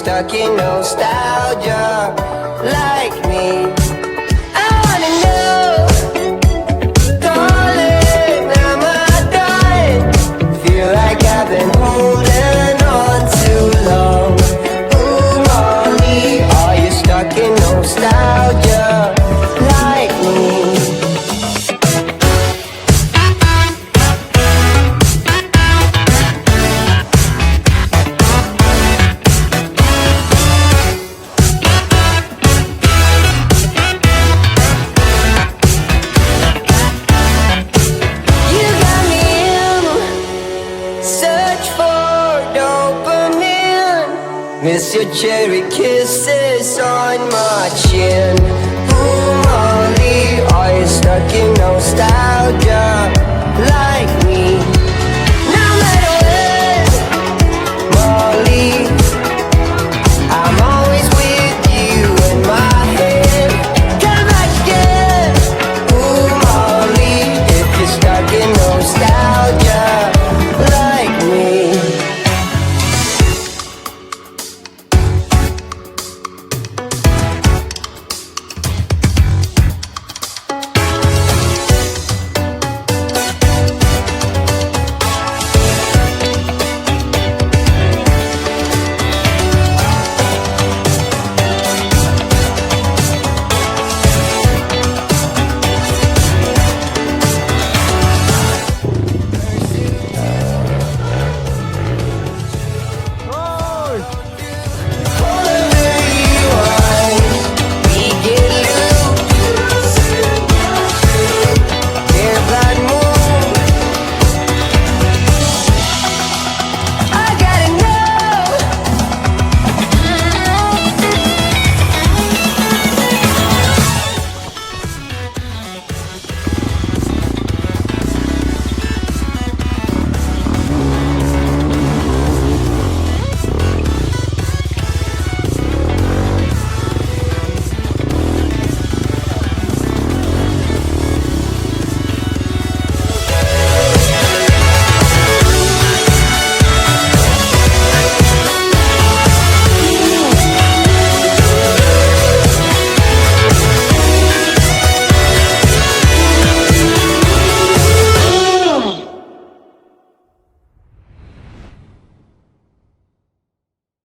stuck in nostalgia like me? I wanna know, darling, am I done? Feel like I've been holding on too long. Ooh, mommy, are you stuck in nostalgia like me? You got me in search for dopamine. Miss your cherry kisses on my chin.